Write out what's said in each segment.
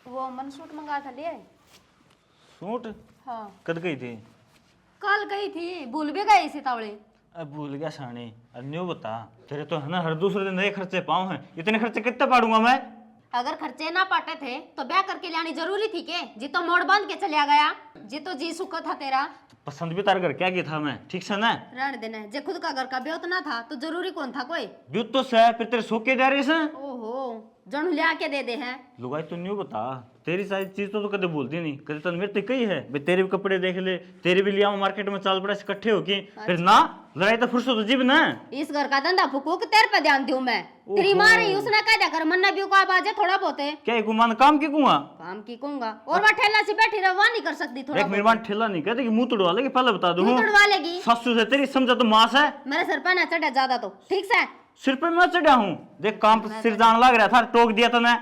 वो मन सूट मंगा था ले आए। सूट हाँ कद गई थी? कल गई थी, भूल भी गई सीतावली। अब भूल गया साणी। अब न्यू बता, तेरे तो है ना हर दूसरे दिन नए खर्चे पाऊं हैं, इतने खर्चे कितने पाड़ूंगा मैं? अगर खर्चे ना पाटे थे तो ब्याह करके लानी जरूरी थी के? जी तो मोड़ बांध के चलिया गया, जी तो जी सुख था तेरा। पसंद भी तार घर क्या किया था मैं, ठीक से ना? रहने देना, जे खुद का घर का ब्याह ना था तो जरूरी कौन था कोई? ब्यूत तो से फिर तेरे सोके जा रही से। ओहो जणू लिया के दे दे हैं। लुगाई तो न्यू बता, तेरी सारी चीज तो कदे बोलती नहीं, कदे तो मेरे तो कही है भाई तेरे भी कपड़े देख ले, तेरे भी लिया मार्केट में चाल पड़ा इकट्ठे होके, फिर ना लड़ाई तो फुर्सत हो जीव ना। इस घर का धंधा फूकूक तेरे पे ध्यान दूं मैं। तेरी माँ रही उसने कह दिया कर मन्ना भी को आवाज है थोड़ा बहुत है। क्या एक मान काम की कुआ? काम की कहूंगा और वह ठेला से बैठी रह, वहाँ नहीं कर सकती थोड़ा एक मेहमान ठेला नहीं कहते कि मुंह तुड़वा लेगी, पहले बता दूं। मुंह तुड़वा लेगी? सासू से तेरी समझा तो मास है। मेरे सर पे ना चढ़ा ज्यादा तो ठीक से। सिर पे मैं चढ़ा हूँ, देख काम पे सिर जान लग रहा था, टोक दिया तो मैं।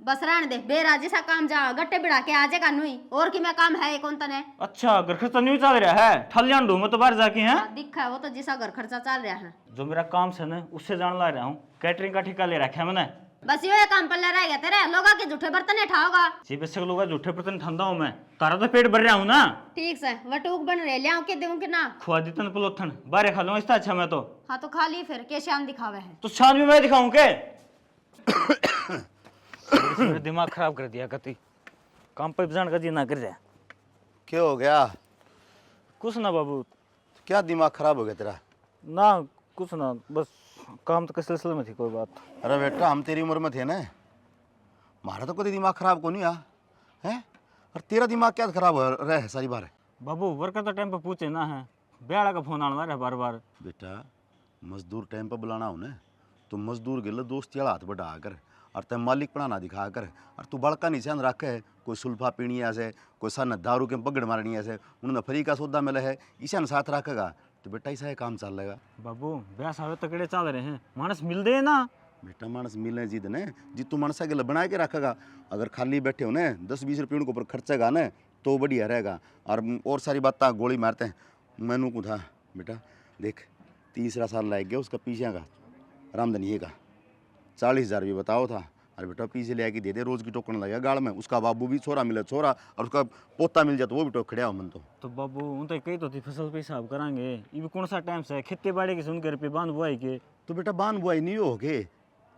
बस रहने दे, बेराजी सा काम जा गट्टे बिड़ा के आजे का नुई और की मैं काम है कौन तने। अच्छा घर खर्चा नहीं चल रहा है, ठलियान ढूंढ मैं तो बाहर जाके हैं। दिखा है वो तो जिसा घर खर्चा चल रहा है। जो मेरा काम से ना उससे जान ला रहा हूँ, कैटरिंग का ठेका ले रखा है मैंने। बस ये काम पल्ले रह गया तेरे, लोगा के झूठे बर्तन उठाओगा। जी बेशक लोग झूठे बर्तन ठंडा हूँ मैं, तारा तो पेट भर रहा हूँ ना। ठीक से वटूक बन रहे लिया के दूं कि ना? खुआ दी तन पलोथन बारे खा लूंगा, इससे अच्छा मैं तो। हाँ तो खा ली फिर के शान दिखावे है। तो शान भी मैं दिखाऊं के? मेरा दिमाग खराब कर दिया कति, काम पे जान का जी ना कर जाए। क्या हो गया? कुछ ना बाबू। क्या दिमाग खराब हो गया तेरा? ना कुछ ना, बस काम तो के सिलसिले में थी कोई बात। अरे बेटा हम तेरी उम्र में थे ना, हमारा तो कभी दिमाग खराब को नहीं आ है, और तेरा दिमाग क्या खराब हो रहा है सारी बार? बाबू वर्कर तो टाइम पे पूछे ना है, बेड़ा का फोन आना रहा बार बार। बेटा मजदूर टाइम पर बुलाना हो ना तो मजदूर गिल दोस्त यार हाथ बढ़ा कर, और तय मालिक पढ़ाना दिखा कर, और तू बड़का निशान रख है, कोई सुल्फा पीनी ऐसे, कोई सन दारू के पगड़ मारनी ऐसे, उन्होंने फ्री का सौदा मिला है ईशान साथ रखेगा तो बेटा ऐसा है काम चल रहेगा। बाबू ब्याह सारे तकड़े चल रहे हैं, मानस मिल दे ना। बेटा मानस मिलने जिद ने जी तू मानसा के बना के रखेगा, अगर खाली बैठे हो ना 10-20 रुपये उनके ऊपर खर्चेगा ना तो बढ़िया रहेगा। और सारी बात गोली मारते हैं मैनू को था बेटा, देख तीसरा साल लग गया उसका पीछे का रामधनिये का 40,000 रुपये बताओ था, अरे बेटा पीछे ले आके दे दे, रोज की टोकन लगेगा गाड़ में, उसका बाबू भी छोरा मिले छोरा, और उसका पोता मिल जाए तो वो भी टोक खड़िया हो मन तो बाबू उन तो कही तो थी फसल पे हिसाब करांगे, ये भी कौन सा टाइम से खेती बाड़ी की सुन के रुपये बांध बुआई के। तो बेटा बान बुआई नहीं हो गए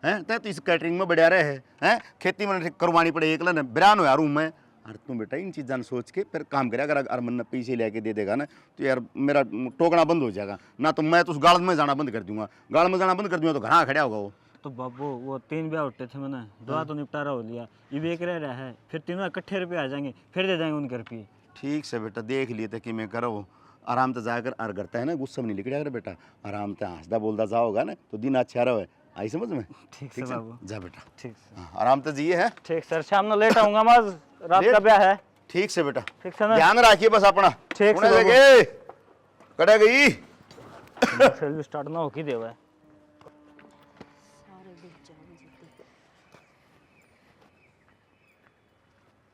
हैं, तय तो इस कैटरिंग में बढ़िया रहे हैं, खेती में करवानी पड़े एक लन बिरान हो यार हूँ मैं। अरे तुम बेटा इन चीज़ों सोच के फिर काम करे, अगर मन पैसे लेके दे देगा ना तो यार मेरा टोकना बंद हो जाएगा ना, तो मैं तो उस गाड़ में जाना बंद कर दूंगा, गाड़ में जाना बंद कर दूंगा तो घर खड़ा होगा वो। तो बाबू वो 3 ब्याह उठे थे मैंने, 2 तो निपटारा हो लिया, ये भी एक रह रहा है, फिर तीनों इकट्ठे रुपये आ जाएंगे, फिर दे देंगे उनके रुपये। ठीक से बेटा देख लिए थे कि मैं करो आराम से जाकर और करता है ना, गुस्सा में नहीं निकल जाएगा बेटा, आराम से हंसदा बोलता जाओगा ना तो दिन अच्छा रहे, आई समझ में? ठीक से बाबू। जा बेटा ठीक से। हाँ, आराम से जिए है। ठीक सर, शाम में लेट आऊंगा, मैं रात का ब्याह है। ठीक से बेटा, ठीक से ना? ध्यान रखिए बस अपना। ठीक से जगह कड़ा गई फिर स्टार्ट ना होके देवा है।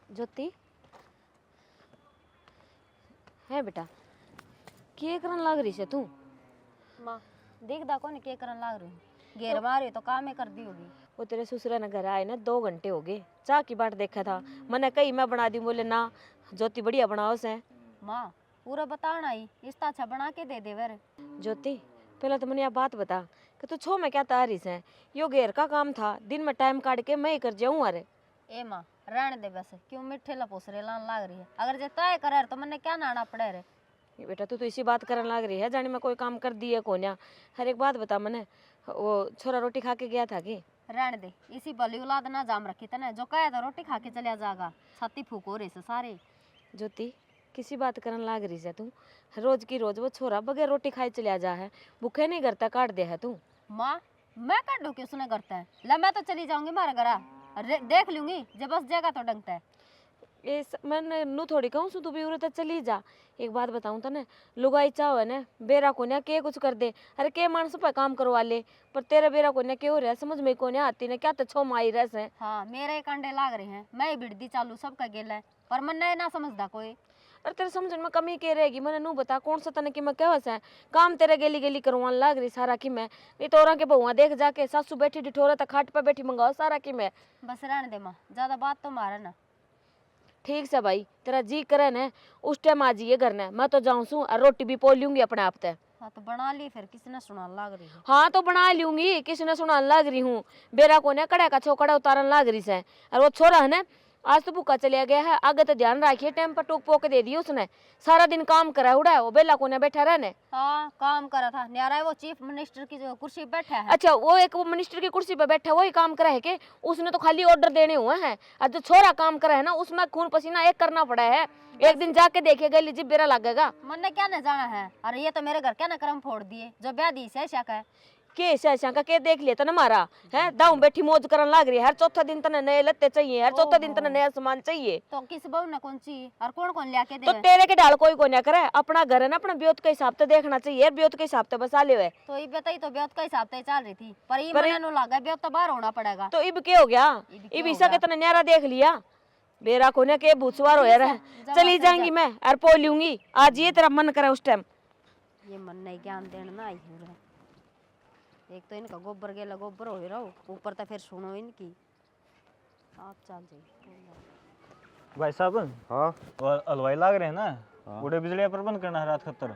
ज्योति है बेटा, के करन लाग रही से तू? माँ देख दा कौन के करन लाग रही, घेर मारे तो काम ही कर दी होगी। वो तेरे ससुरा ने घर आए ना 2 घंटे हो गए, चाह की बाट देखा था, मैंने कही मैं बना दी, बोले ना ज्योति बढ़िया बनाओ से। माँ पूरा बताना ही, इस अच्छा बना के दे दे वर। ज्योति पहले तो मैंने यह बात बता कि तू छो में क्या तारी से, यो घेर का काम था, दिन में टाइम काट के मैं ही कर जाऊँ। अरे ए माँ रहने दे बस, क्यों मिठे लपोसरे लान लाग रही है, अगर जे तय करे तो मैंने क्या नाना पड़े रे। ये बेटा तू तो इसी बात करने लग रही है, जाने मैं कोई काम कर दिए को ना। हर एक बात बता मैंने, वो छोरा रोटी खा के गया था कि? रहने दे, इसी भली औलाद ना जाम रखी तने, जो कहे तो रोटी खा के चलिया जाएगा, छाती फूक हो रही से सारे। ज्योति किसी बात करने लाग रही है तू, रोज की रोज वो छोरा बगैर रोटी खाए चलिया जा है, भूखे नहीं करता काट दे है तू। माँ मैं काट दूँ कि उसने करता है, ले मैं तो चली जाऊंगी मारे घर, देख लूंगी जब बस जगह तो डंगता है। मैंने नू थोड़ी कहूँ सु तू भी उरे तक चली जा। एक बात बताऊँ तो ना, लुगाई चाहो है ना बेरा को ना के कुछ कर दे, अरे के मानस पे काम करवा ले, पर तेरा बेरा को ना के हो रहा समझ में को नहीं आती ने, क्या तो छो माई रस है। हाँ मेरे कंडे लाग रहे हैं, मैं ही बिड़दी चालू सबका गेला है, पर मन नहीं ना समझदा कोई। अरे तेरे समझ में कमी के रहेगी, मैंने नू बता कौन सा तने कि मैं कहवस है काम तेरे गेली गेली करवान लाग रही सारा की मैं, नहीं तोरा के बहुआ देख जाके सासू बैठी डिठोरा तक खाट पे बैठी मंगाओ सारा की मैं। बस रहने दे माँ, ज्यादा बात तो मारा ना। ठीक से भाई, तेरा जी करे न उस टाइम आ जाइए घर ने, मैं तो जाऊँ सू और रोटी भी पोल लूंगी अपने आप ते। हाँ तो बना ली फिर, किसने सुना लाग रही है। हाँ तो बना लूंगी, किसने सुनान लाग रही हूँ, बेरा को ने कड़ा का छोकड़ा उतारन लाग रही से। और वो छोरा है ना आज तो भूखा चलिया गया है, आगे तो ध्यान रखिए, टाइम पर टोक पोक दे दी उसने, सारा दिन काम करा उड़ा है वो बेला को ने बैठा रहने। हाँ काम करा था, न्यारा है वो चीफ मिनिस्टर की जो कुर्सी पे बैठा है। अच्छा वो एक वो मिनिस्टर की कुर्सी पे बैठा है वही काम करा है के, उसने तो खाली ऑर्डर देने हुए हैं, और जो छोरा काम करा है ना उसमें खून पसीना एक करना पड़ा है, एक दिन जाके देखेगा लीजिए बेरा लगेगा। मन ने क्या न जाना है, अरे ये तो मेरे घर क्या न कर्म फोड़ दिए, जो ब्याह दी से शक है। के ऐसा का के देख लेता ना मारा है, दाऊ बैठी मौज करन लाग रही है, हर चौथा दिन तने नए लत्ते चाहिए, हर चौथा दिन तने नया सामान चाहिए। तो किस बहू ने कौन सी और कौन कौन लिया के तो दे। तेरे के डाल कोई को ना करे, अपना घर है ना अपना ब्योत के हिसाब से देखना चाहिए, ब्योत के हिसाब से बसा ले। तो ये बताई तो ब्याह का हिसाब से चल रही थी, पर ये मने नु लगा ब्याह तो बाहर होना पड़ेगा। तो इब के हो गया, इब ईसा के तने न्यारा देख लिया, बेरा को ने के भूसवार हो रहा है। चली जाएंगी मैं और पो लूंगी, आज ये तेरा मन करे उस टाइम। ये मन नहीं ज्ञान देना ना आई है, एक तो इनका गोबर गेला गोबर हो रहा हो, ऊपर तो फिर सुनो इनकी। आप चल जाइए भाई साहब। हाँ वो हलवाई लाग रहे हैं ना, बूढ़े बिजली का प्रबंध करना है रात खतर।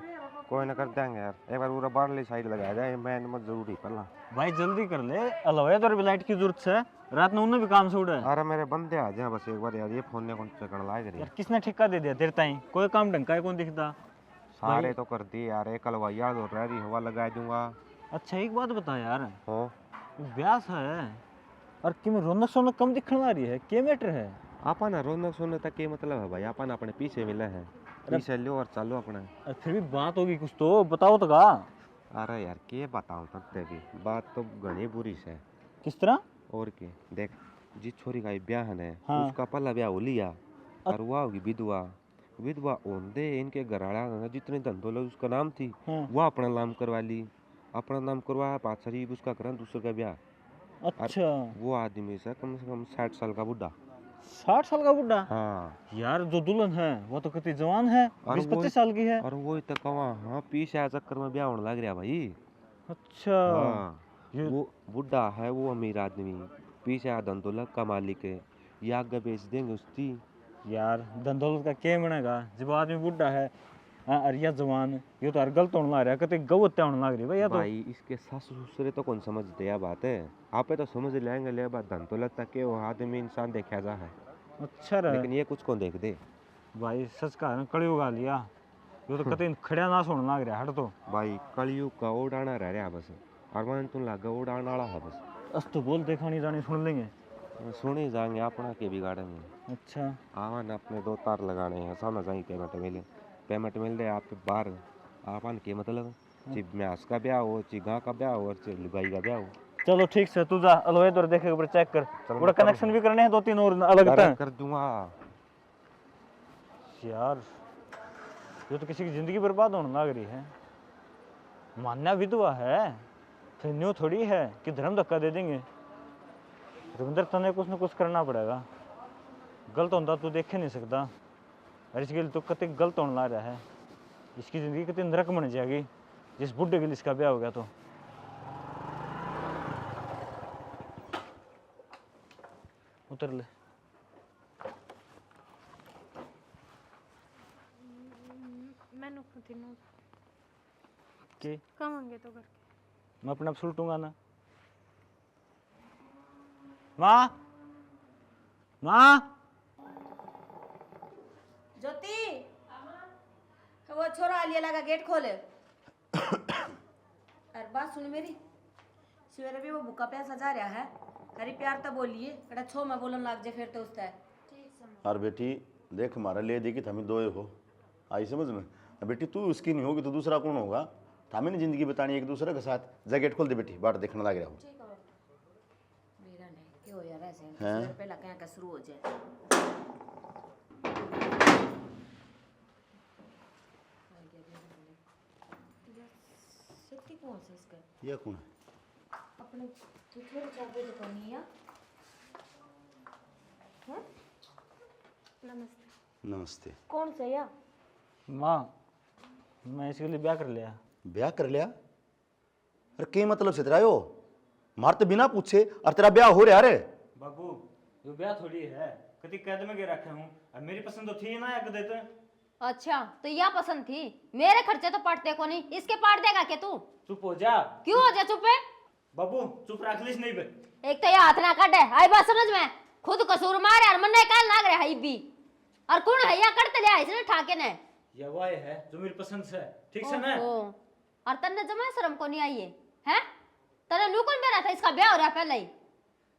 कोई ना कर देंगे यार, एक बार पूरा बाहरली साइड लगाया जाए, मैं मत जरूरी पहला। भाई जल्दी कर ले, हलवाई तो लाइट की जरूरत है, रात में उन्हें भी काम से उड़ा है। अरे मेरे बंदे आ जाए बस एक बार यार, ये फोन ने कौन चकड़ लाए यार किसने ठेका दे दिया तेरे ताई, कोई काम ढंग का है कौन दिखता। सारे तो कर दिए यार, एक हलवाइया तो रह रही हवा लगा दूंगा। अच्छा एक बात बता यार, हो ब्याह है और कि में रौनक सोनक कम दिखने आ रही है, क्या मैटर है। आपा ना रौनक सोने तक के मतलब है भाई, आपा ना अपने पीछे मिले हैं, पीछे लो और चलो अपने। अरे फिर भी बात होगी कुछ तो बताओ तो का। अरे यार के बताऊं तब भी, बात तो घनी बुरी से। किस तरह। और के देख, जिस छोरी का ब्याह है हाँ। उसका पहला ब्याह हो लिया, और वह होगी विधवा। विधवा ओंदे इनके घराड़ा जितने धंधो लोग उसका नाम थी, हाँ। वह अपना नाम करवा ली, अपना नाम करवाया, पाछरी उसका करा दूसरे का ब्याह। अच्छा वो आदमी से कम 60 साल का बुढ़ा। 60 साल का बुढ़ा। हाँ यार जो दुल्हन है वो तो कितनी जवान है, और 20-25 साल की है। और वो तक कवा हाँ पीछे आ चक्कर में ब्याह होने लग रहा भाई। अच्छा हाँ ये वो बुढ़ा है, वो अमीर आदमी, पीछे आ धंधोलक का मालिक है, ये आगे बेच देंगे उसकी। यार धन दौलत का क्या बनेगा जब आदमी बुढ़ा है। हाँ और यह जवान, ये तो हर गलत होने लग रहा है, कते गौ हत्या होने लग रही है भैया। तो भाई इसके सास ससुरे तो कौन समझते यह बात है, आप तो समझ लेंगे ले बात, धंधोलक तक के वो आदमी इंसान देखा जा है, अच्छा रहा लेकिन ये कुछ कौन देख दे। भाई सच कहा कड़ी उगा लिया, ये तो कते खड़िया नाश होने लग रहा है। हट तो भाई कलयुग का ओडाना रह रहा बस, अरमान तुम लागा ओडाना वाला है बस। अस तो बोल देखा नहीं जानी सुन लेंगे। सुने जाएंगे अपना के बिगाड़े में। अच्छा आवा ना अपने 2 तार लगाने हैं, सामने जाएंगे पेमेंट मिल रहे आप बाहर आपन के मतलब, चिप में हंस का ब्याह हो, चिगा का ब्याह हो, और लुगाई का ब्याह हो। चलो ठीक से तू जा अलवाई तो देखे ऊपर चेक कर, पूरा कनेक्शन भी करने हैं 2-3 और अलग था। कर दूंगा यार ये तो किसी की जिंदगी बर्बाद होने लग रही है। मान्या विधवा है फिर न्यू थोड़ी है कि धर्म धक्का दे देंगे। रविंद्र तने कुछ न कुछ करना पड़ेगा, गलत होता तू देख नहीं सकता, और इसके लिए तो कतई गलत होने लग रहा है। इसकी जिंदगी कितनी नरक बन जाएगी जिस बुढ़े के लिए इसका ब्याह हो गया। तो उतर ले। मैंने के कमांगे तो करके मैं अपने आप सुलटूंगा ना। माँ माँ ज्योति, वो छोरा आलिया लगा गेट खोले। अरे बात सुन मेरी, सवेरे भी वो भूखा प्यासा जा रहा है, हरी प्यार तो बोलिए कड़ा छो मैं बोलन लाग जे फिर तो उसता है। और बेटी देख हमारा ले देखी हमें दोए हो आई समझ में। बेटी तू उसकी नहीं होगी तो दूसरा कौन होगा, हमें नहीं जिंदगी बतानी एक दूसरे के साथ। जैकेट खोल दे बेटी, बाट देखने लग रहा हूँ। मेरा नहीं क्यों यार ऐसे हैं? सवेरे पहला क्या का शुरू हो जाए। शक्ति कौन सा इसका ये कौन है? अपने थोड़ी चाबी तो करनी है। हैं? नमस्ते। नमस्ते। कौन सा या माँ मैं इसके लिए ब्याह कर लिया। ब्याह कर लिया? अरे के मतलब से तेरा यो मार तो बिना पूछे और तेरा ब्याह हो रहा रे? बाबू ये ब्याह थोड़ी है, कभी कैद में के रखे हूँ। अब मेरी पसंद तो थी ना, एक देते। अच्छा तो यह पसंद थी, मेरे खर्चे तो पड़ते को नहीं, इसके पाट देगा क्या तू? चुप हो जा। क्यों हो जा चुप है? बाबू चुप रख लीस नहीं बे। एक तो ये हाथ ना काटे, आई बात समझ में, खुद कसूर मारे और मन काल नाग रहे भी, और कौन है या करते ले इसने ठाके ने? ये वो है जो मेरी पसंद से, ठीक से ना? ओहो, और तन्ने जमा शर्म को नहीं आई है, हैं? तने न्यू कौन बेरा था, इसका ब्याह हो रहा पहले ही।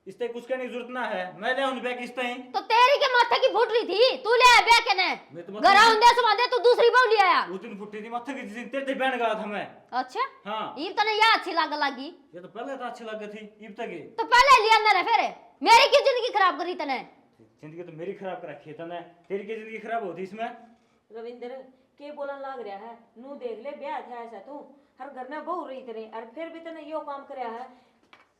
इसते कुछ कहने की जरूरत ना है, मैं ले आऊं ब्याह किसते ही। तो तेरी के माथे की फूट रही थी, तू ले आया ब्याह के ने? मैं तो घर आउंदे सुमादे तू दूसरी बहू ले आया। उस दिन फुट्टी थी माथे की, जिस दिन तेरे बहन गया था मैं। अच्छा हाँ ये तने या अच्छी लाग लगी, ये तो पहले तो अच्छी लगी थी, इब तक ही। तो पहले लिया अंदर है फिर मेरी क्यों जिंदगी खराब करी तने? जिंदगी तो मेरी खराब कर रखी है तने, तेरी की जिंदगी खराब होती इसमें। रविंद्र के बोलन लाग रहा है, नू देख ले ब्याह था ऐसा तू हर घर में बहू रही तेरे, और फिर भी तने यो काम करया है,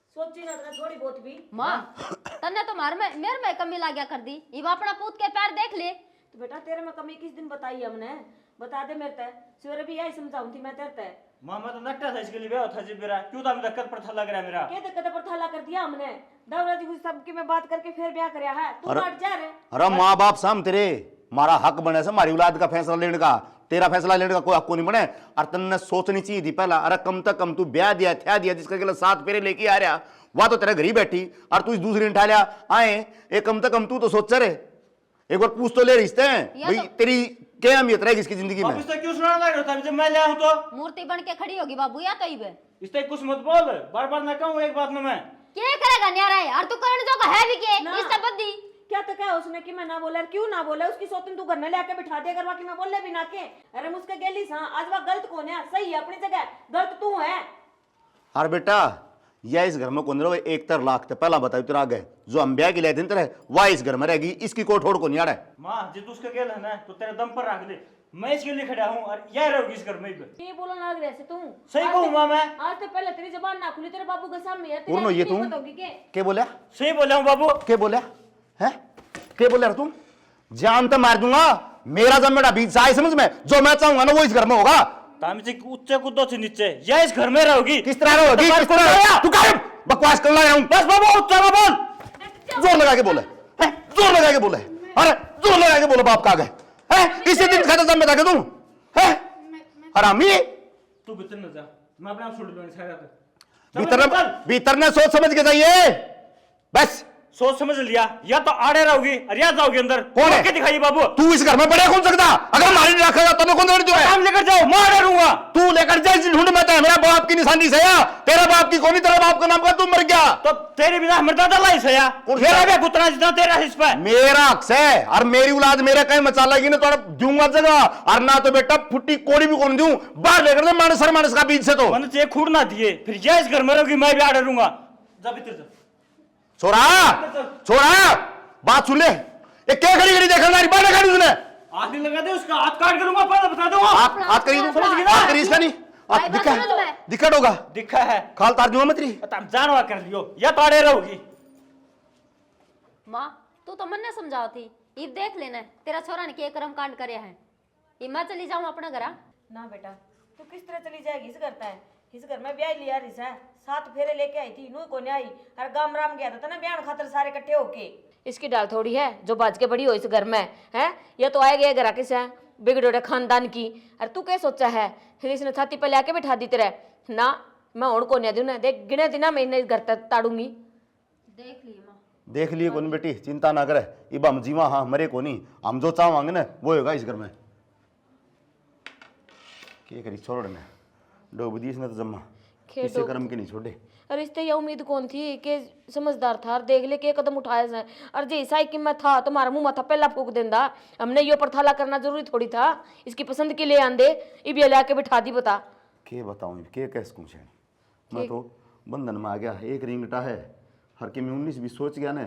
सोची ना तने थोड़ी बहुत भी। माँ तन्ने तो मेरे में कमी लाग्या कर दी, इब अपना पूत के पैर देख ले। तो बेटा तेरे में कमी किस दिन बताई हमने, बता दे मेरे ते, सवेरे भी यही समझाऊं थी मैं तेरे ते। माँ मैं तो नट्टा था इसके लिए ब्याह था जी मेरा, क्यों था मेरा दिक्कत पर था लग रहा है मेरा। के दिक्कत पर थाला कर दिया हमने, दौरा जी कुछ सबकी में बात करके फिर ब्याह करया है, तू अरे- हट जा रे। अरे माँ बाप साम तेरे मारा हक बने से हमारी औलाद का फैसला लेने का, तेरा फैसला लेने का कोई हक को नहीं बने। और तन्ने सोचनी चाहिए थी पहला, अरे कम तक कम तू ब्याह दिया थया दिया जिसका गलत 7 फेरे लेके आ रहा, वह तो तेरे घर ही बैठी और तू इस दूसरी ने उठा लिया आए। एक कम तक कम तू तो सोच रे, एक बार पूछ तो ले रिश्ते हैं या भाई, तो- तेरी क्या अहमियत रहेगी इसकी जिंदगी अब में? इससे क्यों सुनाना लग रहा था जब मैं ले आऊं तो? मूर्ति बन के खड़ी होगी बाबू या तो इब इससे कुछ मत बोल, बार बार ना कहूँ एक बात में मैं। क्या करेगा न्यारा है, और तू करने जो का है भी के ना। इससे बद्दी। क्या तो क्या उसने कि मैं ना बोला, क्यों ना बोला, उसकी सोतन तू घर में लेके बिठा दे, अगर बाकी मैं बोले भी ना के। अरे मुझके गेली सा आज वह गलत कौन है, सही है अपनी जगह, गलत तू है। और बेटा यह इस घर में कौन रहो, 1 लाख तो पहला बताओ तेरा आगे जो हम ब्याह के लिए दिन तरह वह इस घर में रहेगी, इसकी कोई ठोड़ को नहीं आ रहा है। माँ जिद उसका गेल है ना तो तेरे दम पर रख दे, मैं इसके लिए खड़ा हूँ और यह रहोगी इस घर में भी। ये बोलने लग रहे से तू सही आज कहूँ से- माँ मैं? आज तो पहले तेरी जबान ना खुली, तेरे बाबू के सामने है, और ये तू क्या बोला, सही बोला हूँ बाबू। क्या बोला है, क्या बोला तुम? जान तो मार दूंगा, मेरा जब मेरा बीच आए समझ में, जो मैं चाहूंगा ना वो इस घर में होगा। तामी से ऊंचे कूदो से नीचे, यह इस घर में रहोगी। किस तरह रहोगी? किस तरह? तू क्या बकवास कर रहा हूं? बस बाबू चलो बोल। जोर लगा के बोले, हैं? जोर लगा के बोले, अरे जोर लगा के बोले बाप का गए हैं, इसी दिन खाता जब मैं था तुम हैं हरामी। तू भीतर न जा, मैं अपने आप छोड़ लूंगा सारा तो। भीतर ने सोच समझ के जाइए, बस। सोच समझ लिया, या तो आड़े रहोगी और या जाओगी अंदर। कौन है? के दिखाइए बाबू। तू इस घर में बड़े कौन सकता, अगर मारी नहीं रखेगा तब कौन जो है? काम लेकर जाओ, मैं आड़े रहूंगा। तू लेकर जा, इस ढूंढ में तो है मेरा बाप की निशानी से या तेरा बाप की कौन, तेरा बाप का नाम का तू मर गया तो तेरे बिना मरदा दला ही सया, मेरा भी कुतना जितना तेरा हिस्स पे। मेरा हक है और मेरी औलाद मेरे कहीं मचा लेगी ना तो दूंगा जगह, और ना तो बेटा फुट्टी कोड़ी भी कौन दूं, बाहर लेकर दे मानस का बीच से। तो मन से खूड़ ना दिए, फिर यह इस घर में रहोगी, मैं भी आड़े रहूंगा। जा भीतर जा। छोरा छोरा बात सुन ले, ये क्या खड़ी खड़ी देखा नारी बाहर खड़ी उसने हाथ नहीं लगा दे, उसका हाथ काट करूंगा, पहले बता दूंगा। हाथ करी अपना- समझ गई ना, अपना- हाथ करी इसका नहीं, भाई हाथ बात दिखा समझ में। दिक्कत होगा, दिखा है खाल तार दूंगा मत रही। तब जानवा कर लियो, या तो आड़े रहोगी। माँ तू तो मन ने समझाओ थी, इब देख लेना तेरा छोरा ने क्या कर्म कांड करे है, इब मैं चली जाऊं अपने घर। ना बेटा तू किस तरह चली जाएगी, इस करता है, इस घर में ब्याह लिया रिस है, 7 फेरे लेके आई थी, नू को नहीं आई, हर गाम राम गया था ना ब्याह खातर सारे इकट्ठे होके। इसकी डाल थोड़ी है जो बाज के बड़ी हो इस घर में है, ये तो आएगा घर किस है बिगड़ोड़े खानदान की। अरे तू क्या सोचा है, फिर इसने छाती पे लेके बिठा दी तेरे ना, मैं उड़ को नहीं दूं ना, देख गिने दिन मैं इन्हें घर तक ताड़ूंगी। देख ली माँ, देख लिए कौन बेटी, चिंता ना करे, इब हम जीवा हाँ मरे को नहीं, हम जो चाहेंगे ना वो होगा इस घर में। क्या करी छोड़ ने डूब दी इसने तो जम्मा, किसी कर्म के नहीं छोड़े। अरे इससे ये उम्मीद कौन थी कि समझदार था, और देख ले के कदम उठाया जाए, और जे ईसाई की मैं था तुम्हारा मुंह माथा पहला फूक देंदा, हमने यो पर थाला करना जरूरी थोड़ी था, इसकी पसंद के लिए आंदे इब ये लाके बिठा दी। बता के बताऊं के कैसे कुछ है, मैं तो बंधन में आ गया, एक रिंगटा है हर के में 19 भी सोच गया ना,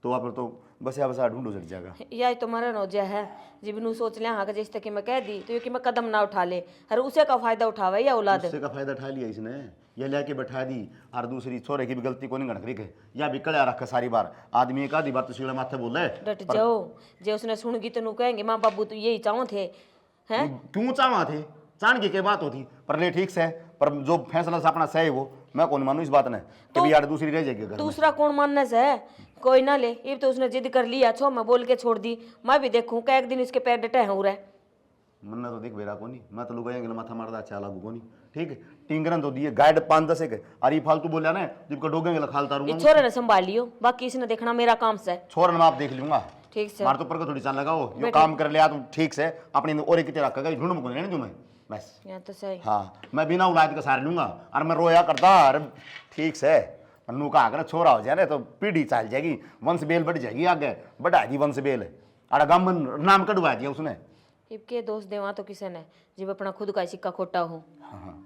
तो वहाँ पर तो बसा बसा ढूंढो जट जाएगा। या तो मरण हो जाए है, जब नू सोच लिया हाँ जैसे कि मैं कह दी तो ये कि मैं कदम ना उठा ले, हर उसे का फायदा उठावे या औलाद। उससे का फायदा उठा लिया इसने, ये लेके बैठा दी, और दूसरी छोरे की भी गलती को नहीं गणक रही है, या भी कड़ा रखा सारी बार, आदमी एक आधी बार तो सीढ़ा माथे बोल रहे। डट जाओ, जे उसने सुन गई तो नू कहेंगे माँ बाबू तो यही चाहो थे, हैं? क्यों चाहवा थे चाण की बात होती पर ले ठीक से पर जो फैसला से अपना सही वो मैं कौन मानू इस बात ने कि भी यार दूसरी रह जाएगी घर में। दूसरा कौन मानने से है? कोई ना ले, ये तो उसने जिद कर लिया, छो मैं बोल के छोड़ दी। मैं भी देखूं क्या एक दिन इसके पैर डटे हैं उरे। मन्ना तो देख बेरा कोनी मैं तो लुगाया गला माथा मारदा अच्छा लागू कोनी ठीक है टिंगरन तो दिए गाइड 5-10 एक अरे फालतू बोलिया ना जब का डोगे गला खालता ये रहूंगा छोरे ने संभाल लियो, बाकी इसने देखना मेरा काम से। छोरन मैं आप देख लूंगा ठीक से मार तो पर को थोड़ी चाल लगाओ यो काम कर लिया तुम ठीक से अपनी और एक तेरा कगा ढूंढ मुको नहीं मैं बस यहाँ तो सही। हाँ मैं बिना औलाद का सार लूंगा और मैं रोया करता अरे ठीक से अन्नू का अगर छोरा हो जाए ना तो पीढ़ी चल जाएगी वंश बेल बढ़ जाएगी आगे बढ़ा दी वंश बेल अरे गमन नाम कटवा दिया उसने इबके दोस्त देवा तो किसे ने जब अपना खुद का सिक्का खोटा हो। हाँ हाँ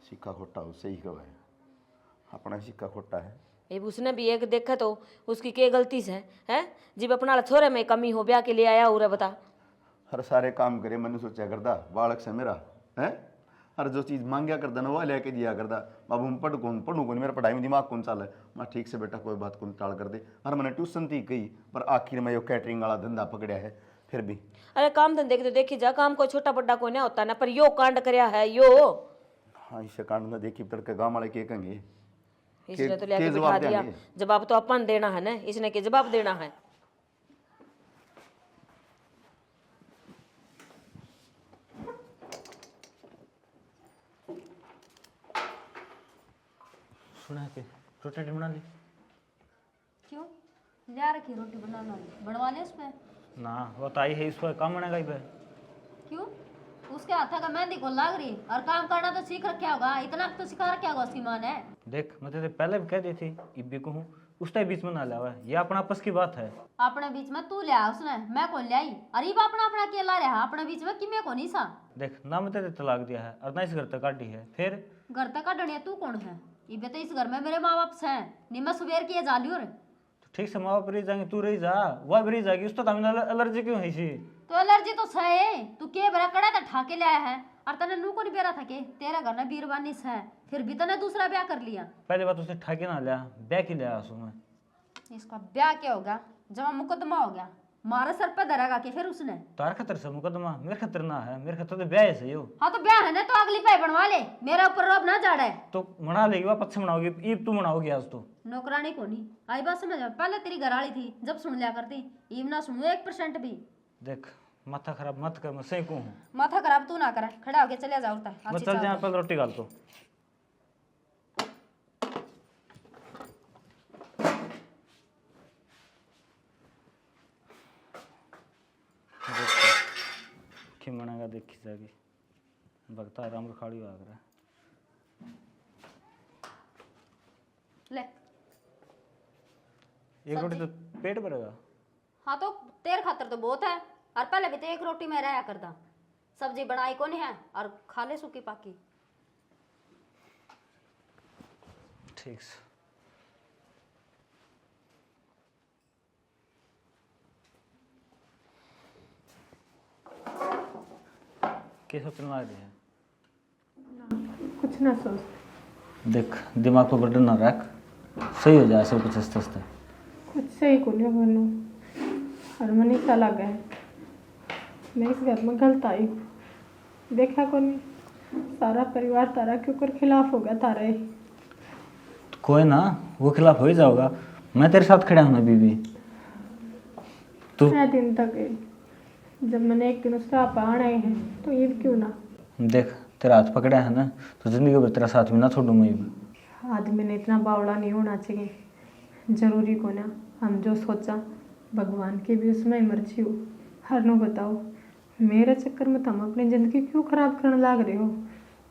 सिक्का खोटा हो सही कहा है अपना सिक्का खोटा है ये उसने भी एक देखा तो उसकी क्या गलती से है जब अपना छोरे में कमी हो ब्याह के लिए आया उरे बता। हर सारे काम करे मैंने सोचा करता बालक से मेरा है हर जो चीज़ मांगया करता ना वो लेके दिया करता बाबू मैं पढ़ू कौन मेरा पढ़ाई में दिमाग कौन चाल है मैं ठीक से बेटा कोई बात कौन टाल कर दे हर मैंने ट्यूशन थी कही पर आखिर में यो कैटरिंग वाला धंधा पकड़या है फिर भी अरे काम धंधे के तो देखी जा, काम कोई छोटा बड़ा कोई नहीं होता ना, पर यो कांड करया है यो। हाँ इसे कांड में देखी तड़के गाँव वाले के कहेंगे इसने तो लेके बिठा दिया, जवाब तो अपन देना है ना, इसने के जवाब देना है। सुना के रोटी बना ली क्यों लिया रखी रोटी बनाना बनवा ले उसमें। ना वो तो आई है इस पर काम बनेगा ही पे क्यों उसके हाथ का मेहंदी को लाग रही और काम करना तो सीख रखा होगा, इतना तो सिखा रखा होगा उसकी माँ ने। देख मैं तेरे पहले भी कह दी थी इब भी कहूँ उसके बीच में ना लावा है ये अपना आपस की बात है। अपने बीच में तू लिया उसने मैं कौन ले आई अरे ये अपना अपना अकेला रहा अपने बीच में कि मैं कौन ही सा। देख ना मैं तेरे तलाक दिया है और ना इस घर तक काटी है फिर घर तक का डनिया तू कौन है? ये तो इस घर में मेरे माँ बाप हैं निम्मा सुबेर किए जा लियो रे। तो ठीक से माँ बाप रही जाएंगे तू रही जा वह भी रही जाएगी उस तो हमें एलर्जी क्यों है इसी तो एलर्जी तो है तू के बेरा कड़ा था ठाके ले आया है और तने नू को नहीं बेरा था के तेरा घर ना बीरबानी है फिर भी तने दूसरा ब्याह कर लिया। पहली बात उसने ठाके ना लिया ब्याह की लिया उसमें इसका ब्याह क्या होगा जब मुकदमा हो गया मारे सर पे धरेगा कि फिर उसने। तार खतर से मुकदमा मेरे खतर ना है मेरे खतर तो ब्याह है यो। हाँ तो ब्याह है ना तो अगली पाई बनवा ले मेरा ऊपर रोब ना जाड़े। तो मना लेगी वह पक्ष मनाओगी ईब तू मनाओगी आज तो नौकरानी को नहीं आई बात समझ में पहले तेरी घरवाली थी जब सुन लिया करती ईब ना सुनू 1% भी। देख माथा खराब मत कर मैं सही कहूँ माथा खराब तू ना करे खड़ा होके चले जाओ मैं चल जाए पहले रोटी गाल तो खिमणेगा देखी जाएगी भगता आराम खाड़ी आ रहा ले एक रोटी तो पेट भरेगा। हाँ तो तेरे खातर तो बहुत है और पहले भी तो एक रोटी में रहा करता सब्जी बनाई को नहीं है और खा ले सूखी पाकी। ठीक से क्या सोचने लग रही है? कुछ ना सोच देख दिमाग पर बर्डन ना रख सही हो जाए सब कुछ आस्ते आस्ते कुछ सही को नहीं बनू और मन सा लगा है मैं इस घर में गलत आई देखा को नहीं सारा परिवार तारा के ऊपर खिलाफ हो गया तारा ही। तो कोई ना वो खिलाफ हो ही जाओगा मैं तेरे साथ खड़ा हूँ ना बीबी तू मैं दिन तक गई जब मैंने एक दिन उसका आप आना ही है तो ये क्यों ना देख तेरा हाथ पकड़ा है ना तो जिंदगी भर तेरा साथ में ना छोड़ू मैं भी। आदमी ने इतना बावड़ा नहीं होना चाहिए जरूरी को ना हम जो सोचा भगवान की भी उसमें मर्जी हो हर नो बताओ मेरे चक्कर में तुम अपनी ज़िंदगी क्यों खराब करने लग रहे हो।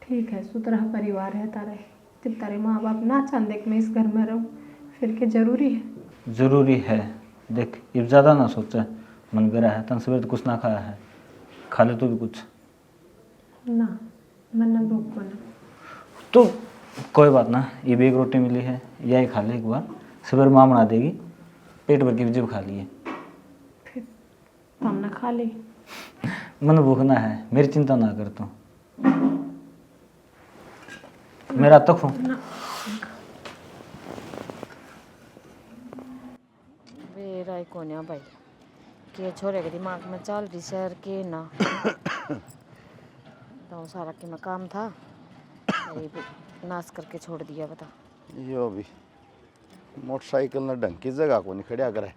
ठीक है सुतरा परिवार है तारा जब तारे माँ बाप ना चाहते कि मैं इस घर में रहूँ फिर क्या जरूरी है? जरूरी है देख ये ज़्यादा ना सोचा मन बेरा है तन सवेरे तो कुछ ना खाया है खा ले तू भी कुछ ना मन ना भूख को ना तो कोई बात ना ये भी एक रोटी मिली है यही खा ले एक बार सवेरे माँ बना देगी पेट भर के भी जब खा लिए फिर हम ना खा ले मन भूखना है मेरी चिंता ना कर तू मेरा तक हो बेरा कोन्या भाई के छोरे के दिमाग में चल रही सर के ना बताऊँ सारा कि मैं काम था ये भी नाश करके छोड़ दिया बता। यो भी मोटरसाइकिल ने ढंग की जगह को नहीं खड़ा करे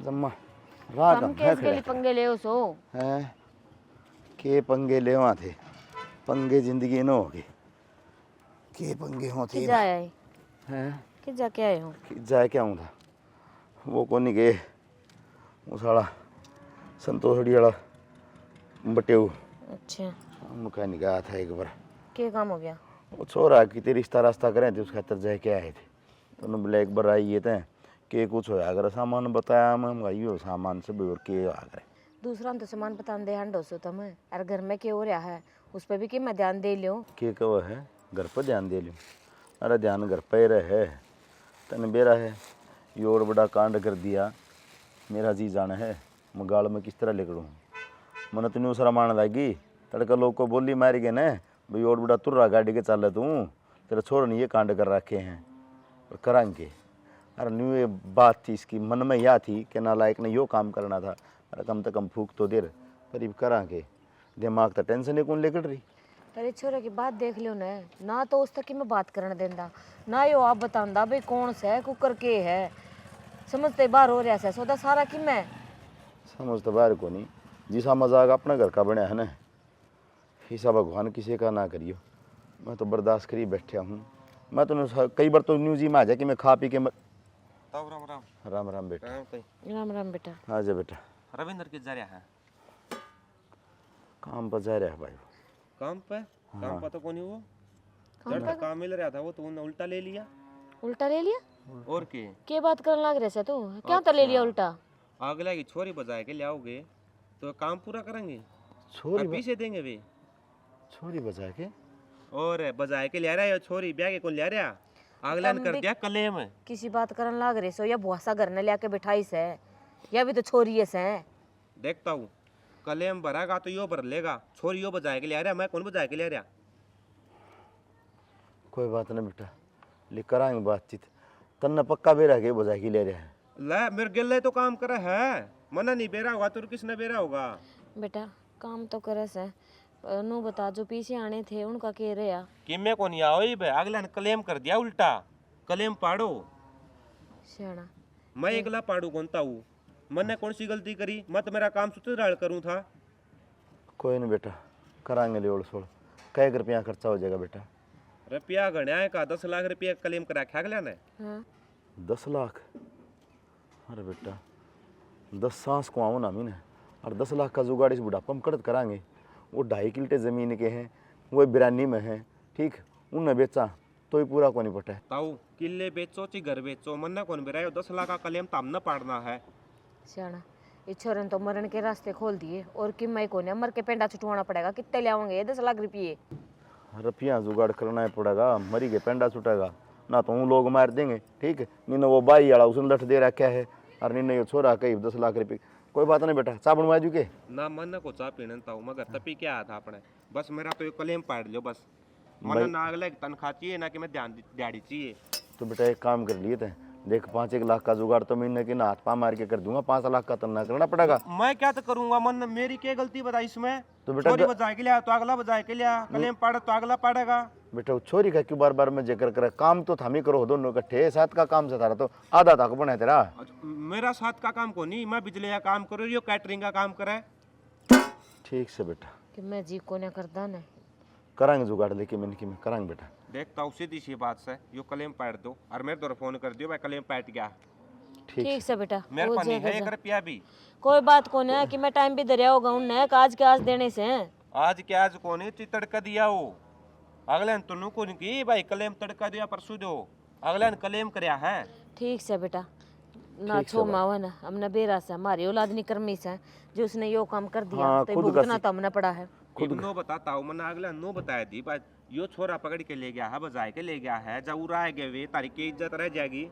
जम्मा राह कम कम केस के लिए पंगे ले सो है के पंगे ले वहाँ थे पंगे जिंदगी न होगी के पंगे होते कि जाए आए हैं कि जाके आए हो। जाए क्या हूँ था वो को नहीं गए वो साला संतोषड़ी वाला बटेऊ अच्छा मैकेनिक आया था एक बार क्या काम हो गया। वो छोरा कि तेरी रिश्ता रास्ता करें थे उस खातर जाए के आए थे तो उन्होंने बोला एक बार आइए थे के कुछ होया अगर सामान बताया मैं भाई हो सामान से और के आ गए दूसरा तो सामान पता दे हंडो सो तुम अरे घर में क्या हो रहा है उस पर भी कि मैं ध्यान दे लियो। के कहो है घर पर ध्यान दे लियो अरे ध्यान घर पर ही रहे तन बेरा है ये और बड़ा कांड कर दिया मेरा जी जाना है मैं गाल में किस तरह लिखड़ूँ मन तो न्यूसरा मान लगी तड़का लोग को बोली मारी गए न भाई और बड़ा तुर्रा गाड़ी के चल तू तेरा छोर ने ये कांड कर रखे हैं और करांगे अरे न्यू ये बात थी इसकी मन में यह थी कि नालायक ने यो काम करना था अरे कम से कम फूक तो देर पर अब करांगे दिमाग तो टेंशन ही कौन लेकर रही। अरे छोरे की बात देख लियो ना तो उस तक की मैं बात करने देंदा ना यो आप बतांदा भाई कौन सा है कुकर के है समझते बाहर हो रहा है सौदा सारा कि मैं समझ तो बाहर को नहीं जिसा मजाक अपना घर का बना है ना हिस्सा भगवान किसी का ना करियो मैं तो बर्दाश्त करी बैठा हूँ मैं तो कई बार तो न्यूज ही में आ जाए कि मैं खा पी के राम राम राम राम बेटा राम राम बेटा। आ जा बेटा रविंद्र किस जा रहा है काम पर जा रहा है भाई काम पे काम पर तो कौन है वो जब काम मिल रहा था वो तो उन्होंने उल्टा ले लिया। उल्टा ले लिया और के बात करने लग रहे से तू क्या तो ले लिया उल्टा। अगला की छोरी बजा के ले आओगे तो काम पूरा करेंगे छोरी और पीछे देंगे वे छोरी बजा के और बजाए के ले रहा है छोरी ब्याह के कौन ले रहा अगला ने कर दिया कलेम। किसी बात करने लग रहे सो या भुआसा घर ने लिया के बिठाई से या भी तो छोरी से देखता हूँ कलेम भरागा तो यो भर लेगा छोरी यो बजाए के ले रहा मैं कौन बजाए के ले रहा। कोई बात नहीं बेटा ले कराएंगे बातचीत तन्ना पक्का बेरा के बजा के ले रहा है ले मेरे गिल्ले तो काम करे है मना नहीं बेरा होगा तो किसने बेरा होगा। बेटा काम तो करे से नु बता जो पीछे आने थे उनका कह रहा कि मैं कौन आओ अगला ने क्लेम कर दिया उल्टा क्लेम पाड़ो सियाना मैं एकला पाड़ू कौनता हूँ मैंने कौन सी गलती करी मत मेरा काम सुधराड़ करूँ था। कोई नहीं बेटा कराएंगे ले ओड़ सोड़ कई रुपया खर्चा हो जाएगा बेटा रुपया गणिया का 10 लाख रुपया क्लेम करा ख्या अगला ने। हाँ 10 लाख अरे बेटा 10 सांस को आओ ना मीने और 10 लाख का जुगाड़ इस बुढ़ापा में कड़त कराएंगे वो 2.5 किल्टे ज़मीन के हैं वो बिरानी में हैं ठीक उनने बेचा तो ही पूरा को नहीं पटा है ताऊ किले बेचो ची घर बेचो मन्ना कौन बेरायो 10 लाख का क्लेम तब न पाड़ना है। सियाना इस छोरे ने तो मरण के रास्ते खोल दिए और कि मैं को मर के पेंडा छुटवाना पड़ेगा कितने ले आओगे 10 लाख रुपये रुपया जुगाड़ करना ही पड़ेगा मरी के पेंडा छुटेगा ना तो उन लोग मार देंगे ठीक नी वो बाई वाला उसने लठ दे रखा है और नी ये छोरा कहीं 10 लाख रुपये कोई बात नहीं बेटा चाय बनवा चुके ना मन को चाय पीने ताऊ मगर तपी क्या आया था अपने बस मेरा तो ये क्लेम पाड़ लो बस मन ना अगला तनख्वाह चाहिए ना कि मैं ध्यान दिहाड़ी चाहिए। तो बेटा एक काम कर लिए थे देख 5-1 लाख का जुगाड़ तो महीने की ना हाथ पा मार के कर दूंगा 5 लाख का तो ना करना पड़ेगा। मैं क्या तो करूंगा मन मेरी क्या गलती बता इसमें तो बेटा छोरी बजाए के लिया तो अगला बजाए के लिया क्लेम पाड़ा तो अगला पाड़ेगा। बेटा वो छोरी का क्यों बार बार में जिक्र करे काम तो थामी करो दोनों इकट्ठे साथ का काम से तारा तो आधा तक बना है तेरा मेरा साथ का काम को नहीं मैं बिजली का काम करो यो कैटरिंग का काम करे। ठीक से बेटा कि मैं जी को न करदा न कराएंगे जुगाड़ लेके मैंने कि मैं कराएंगे बेटा देखता हूँ सीधी सी बात से यो क्लेम पाड़ दो और मेरे द्वारा फोन कर दियो भाई क्लेम पाट गया। ठीक से बेटा मेरे हो पास नहीं जाएगा है 1 रुपया भी कोई बात को न कि मैं टाइम भी दरिया होगा उन आज के आज देने से आज के आज को नहीं तड़का दिया हो अगले ने तुनु को नहीं भाई क्लेम तड़का दिया परसों दो अगले ने क्लेम करया है। ठीक से बेटा ना छो मावा ना हमने बेरा से हमारी औलाद नहीं कर्मी से जो उसने यो काम कर दिया हाँ, तो खुद भुगतना तो हमने पड़ा है नो बताता हूँ मैंने अगला नो बताया दी भाई यो छोरा पकड़ के ले गया है बजाए के ले गया है जब उड़ा गए वे तारी की इज्जत रह जाएगी।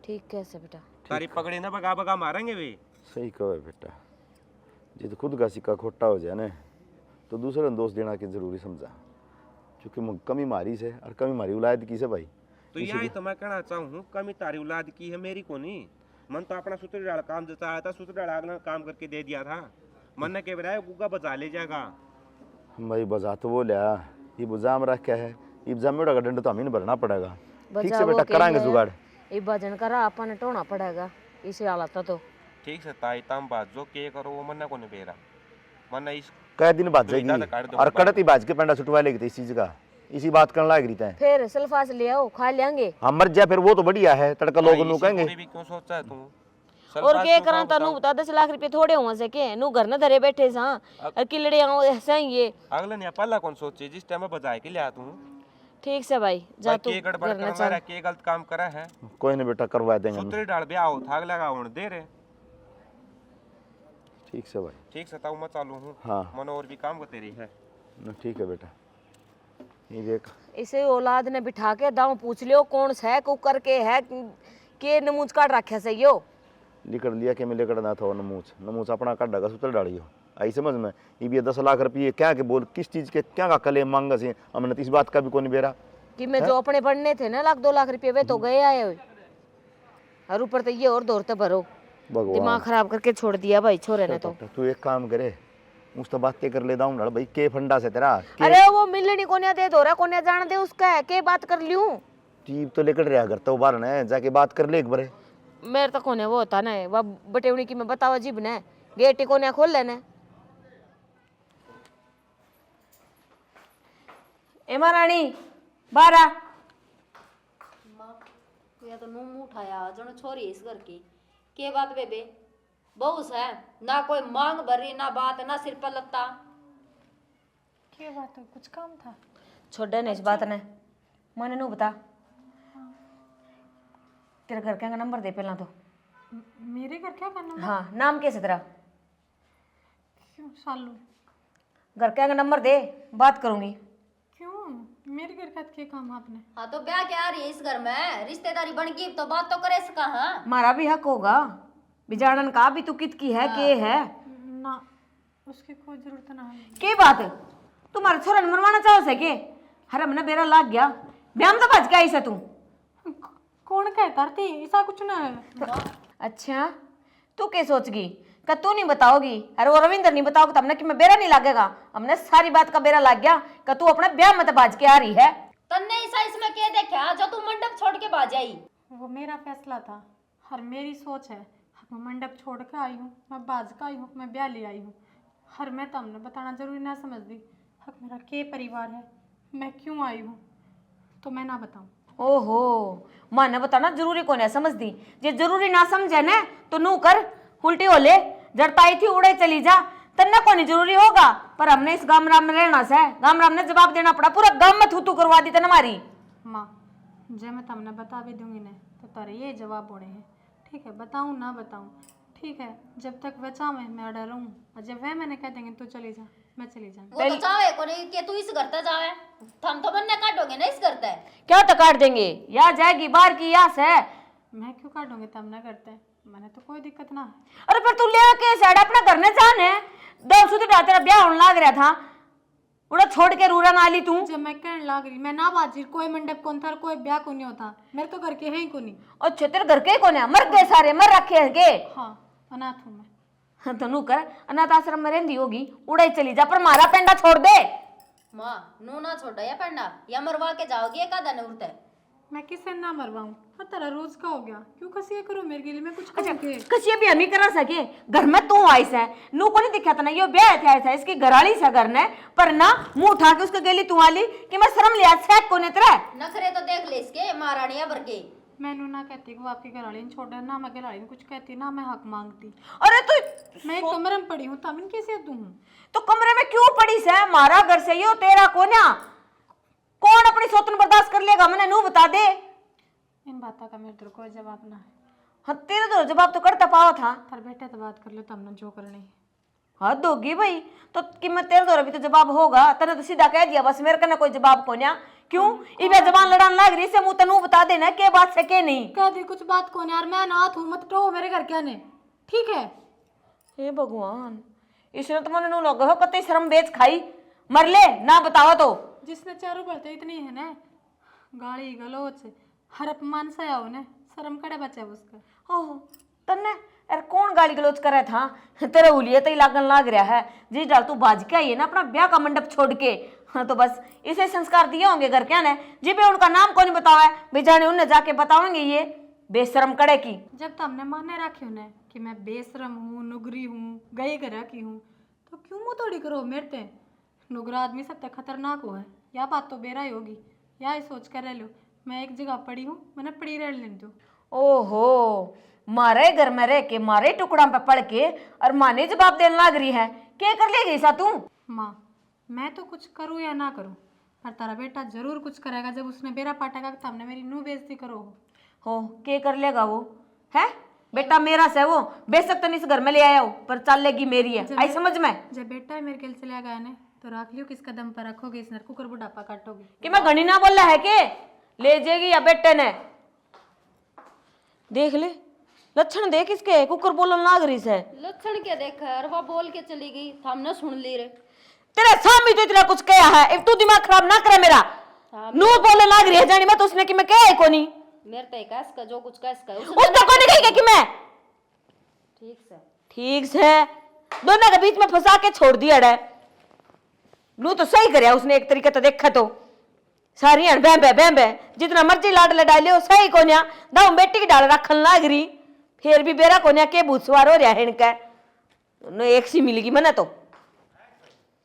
ठीक कैसे बेटा तारी पकड़ी ना बगा बगा मारेंगे वे। सही कहो बेटा जिद खुद का सिक्का खोटा हो जाए ना तो दूसरे दोष देना की जरूरी समझा क्योंकि कमी मारी से और कमी मारी औलाद की से भाई तो यही तो मैं कहना चाहूँ कमी तारी औलाद की है मेरी को नहीं मन तो अपना सूत्र काम जैसा आया था सूत्र अगला काम करके दे दिया था मन ने कह रहा है गुगा बजा ले जाएगा भाई बजा तो वो लिया, ये बुजाम रखा है, ये बुजामेड़ा का दंड तो हमें भरना पड़ेगा। ठीक से बेटा कराएंगे जुगाड़। ये भजन करा अपन टोना पड़ेगा इसी हालत तो। ठीक से ताई तम बात जो के करो वो मन्ना को नहीं बेरा मन्ना इस कई दिन बाद जाएगी और कड़ती बाज के पेंडा छुटवा लेगी इस चीज का, इसी बात करने लाग रही है। फिर सल्फास ले आओ खा लेंगे। हम मर जाए फिर वो तो बढ़िया है, तड़का लोग नु कहेंगे। भी क्यों सोचता है तू? और के करा तनु बता 10 लाख रुपए थोड़े हुआ से के नु घर न धरे बैठे सा और किलड़े आओ ऐसा ही ये अगले ने पहला कौन सोचे जिस टाइम में बजाए के लिया तू। ठीक से भाई जा तू के गड़बड़ करवा रहा के गलत काम करा है। कोई नहीं बेटा करवा देंगे हम। सूत्री डाल ब्याह हो थाग लगा होने दे रे। ठीक से भाई, ठीक से ताऊ मैं चालू हूं। हाँ मन और भी काम को तेरी है न, ठीक है बेटा। ये देख इसे औलाद ने बिठा के दाव पूछ लियो कौन है कुकर के है के नमूज काट रखे से यो लिकड़ लिया के मैं लेकर ना था नमूच नमूच अपना काटा सूत्र डालियो आई समझ में। ये भी 10 लाख रुपये क्या के बोल किस चीज के क्या का कले मांग से हमने तो इस बात का भी कोई नहीं बेरा कि मैं जो अपने पढ़ने थे ना 1-2 लाख रुपए वे तो गए आए हुए और ऊपर तो ये और दौड़ते भरो दिमाग खराब करके छोड़ दिया भाई छोरे ने तो। तू एक काम करे उस तो बातें कर ले दाऊं भाई के फंडा से तेरा अरे वो मिलनी कोने दे दो रहा कोने जान दे उसका है के बात कर लियूं टीप तो लेकर रहा घर तो बाहर ने जाके बात कर ले एक बार। मेरे तो कोने वो होता ना वो बटेवनी की मैं बतावा जीब ने गेट कोने खोल लेने ए महारानी बारा या तो मुंह उठाया जनो छोरी इस घर की के बात बेबे बहुस है ना कोई मांग भरी ना बात ना सिर पर लत्ता क्या बात है, कुछ काम था? छोड़ ने इस बात ने मैंने नु बता तेरे घर का नंबर दे पहला तो। मेरे घर क्या करना? हाँ नाम कैसे तेरा? क्यों सालू? घर का नंबर दे बात करूंगी। क्यों मेरे घर का क्या काम आपने? हाँ तो ब्याह क्या आ रही है इस घर में रिश्तेदारी बन गई तो बात तो करे इसका। हाँ हमारा भी हक होगा बिजाड़न का भी तू कित की है के है ना उसकी कोई जरूरत ना है। के बात तुम्हारे छोरा ने मरवाना चाहो से के हर हमने बेरा लाग गया ब्याह में तो भज के आई से तू। कौन कहता थी ऐसा कुछ ना है। अच्छा तू क्या सोचगी का तू नहीं बताओगी अरे वो रविंदर नहीं बताओगे तो हमने कि मैं बेरा नहीं लागेगा हमने सारी बात का बेरा लाग गया का तू अपने ब्याह में तो बाज के आ रही है। तन्ने ऐसा इसमें क्या देखा जो तू मंडप छोड़ के बाज आई? वो मेरा फैसला था हर मेरी सोच है। मैं मंडप छोड़ के आई हूँ, मैं बाज का आई हूँ, मैं ब्याह ले आई हूँ। हर मैं तो हमने बताना जरूरी ना समझ दी हक मेरा के परिवार है मैं क्यों आई हूँ तो मैं ना बताऊँ। ओहो माने बताना जरूरी कौन है समझ दी जे जरूरी ना समझे ना तो नू कर उल्टी हो ले जड़ताई थी उड़े चली जा तन्ना को नहीं जरूरी होगा पर हमने इस गाम राम में रहना से गाम राम ने जवाब देना पड़ा पूरा गाम में थू करवा दी तना हमारी माँ जे मैं तमने बता भी दूंगी ना तो तारे ये जवाब होने हैं। ठीक है बताऊँ ना बताऊँ ठीक है जब तक बचा मैं अडर रहूँ और जब वह मैंने कह देंगे तो चली जा मैं चली जाऊँ। वो तो चाहे को नहीं कि तू इस घर तक जावे हम तो बनने काटोगे ना इस घर तक क्या तो काट देंगे या जाएगी बाहर की यास है मैं क्यों काटूंगी तब ना करते मैंने तो कोई दिक्कत ना है। अरे पर तू ले के साइड अपना करने जाने दो सुध तेरा ब्याह होने लग रहा था उड़ा छोड़ के रूरा ना ली तू। जब मैं कहने लग रही मैं ना बाजी कोई मंडप कौन था कोई ब्याह को नहीं होता मेरे तो घर के है ही को नहीं। अच्छा तेरे घर के कौन है मर गए सारे मर रखे हैं के? हाँ अनाथ हूँ मैं। हाँ तो नू कर अनाथ आश्रम में रहती होगी उड़ाई चली जा पर मारा पेंडा छोड़ दे। माँ नू ना छोड़ा या पेंडा या मरवा के जाओगी एक आधा उड़ता है। मैं किसे ना मरवाऊँ और तेरा रोज का हो गया क्यों कसिए करो मेरे के लिए मैं कुछ अच्छा कसिए भी हम ही करा सके घर में तू आई से नू को नहीं दिखा था ना ये ब्याह थे ऐसा इसकी घराली से घर ने पर ना मुंह उठा के उसके गेली तू आली कि मैं शर्म लिया सेक को ने तेरा नखरे तो देख ले इसके महारानिया भर के। मैनू ना कहती वो आपकी घरवाली ने छोड़ा ना मैं घरवाली ने कुछ कहती ना मैं हक मांगती। अरे तू मैं एक कमरे में पड़ी हूँ तब इन कैसे दूँ तो कमरे में क्यों पड़ी से मारा घर से यो तेरा कोना कौन अपनी सोतन बर्दाश्त कर लेगा मैंने नू बता दे। इन बातों का मेरे तो कोई जवाब ना है। हाँ तेरे तो जवाब तो करता पाओ था पर बेटा तो बात कर लो तब ना जो करनी है। हद होगी भाई तो कि मैं तेरे दौर भी तो जवाब होगा तने तो सीधा कह दिया बस मेरे कने कोई जवाब को ना क्यों इबे जबान लड़ान लग रही से मुंह तनु बता देना के बात से के नहीं कह दी कुछ बात को यार मैं अनाथ हूँ मत टो मेरे घर क्या ने ठीक है। हे भगवान इसने तो मने नु लग हो कतई शर्म बेच खाई मर ले ना बताओ तो जिसने चारों बढ़ते इतनी है ना गाली गलोच हर अपमान से आओ ने शर्म कड़े बचे उसका। ओहो तन्ने अरे कौन गाली गलोच करे था, तेरे उलिये तो ही लागन लाग रहा है। जी डाल तू बाज के आई है ना अपना ब्याह का मंडप छोड़ के। हाँ तो बस इसे संस्कार दिए होंगे घर क्या ने, जी पे उनका नाम कौन बतावा है, बेजाने उन्हें जाके बताओगे ये बेशरम कड़े की। जब तो हमने माने रखे उन्हें कि मैं बेशरम हूँ, नुगरी हूँ, गई घर की हूँ, तो क्यों मुँह थोड़ी करो मेरे ते। नुगरा आदमी सब तक खतरनाक हो है, या बात तो बेरा ही होगी, या ही सोच कर रह लो मैं एक जगह पड़ी हूँ, मैंने पड़ी रह लेने दो। ओहो, मारे घर में रह के मारे टुकड़ा पे पड़ के और माने जवाब देने लग रही है, क्या कर लेगी सा तू? माँ मैं तो कुछ करूँ या ना करूँ, पर तारा बेटा जरूर कुछ करेगा जब उसने बेरा पाटेगा कि हमने मेरी नू बेइज्जती करो हो क्या कर लेगा वो है? बेटा मेरा से वो बेशक तो नहीं इस घर में ले आया हो, पर चल लेगी मेरी है, आई समझ में। जब बेटा मेरे खेल चले गया ने तो रख लियो किस कदम पर रखोगे, इस नरकुकर बुढ़ापा काटोगे। कि मैं घनी ना बोल रहा है के ले जाएगी या बेटे ने? देख ले लक्षण देख इसके, कुकर बोलन लाग रही से। लक्षण क्या देखा है, वो बोल के चली गई, हमने सुन ली रे। तेरे सामने तो इतना कुछ कहा है, अब तू दिमाग खराब ना करे मेरा। नू बोलने लाग रही है जानी मैं तो उसने कि मैं क्या है कोनी मेरे तो एक का जो कुछ का इसका उसने कोनी कही कि मैं ठीक से दोनों के बीच में फंसा के छोड़ दिया है। नू तो सही करया उसने एक तरीके तो देखा तो सारी हण बेंबे जितना मर्जी लाड लड़ा लियो सही कोन्या दाऊ बेटी की डाल रखन लाग रही, फिर भी बेरा कोन्या के भूत सवार हो रहा है इनका। एक सी मिलेगी मना तो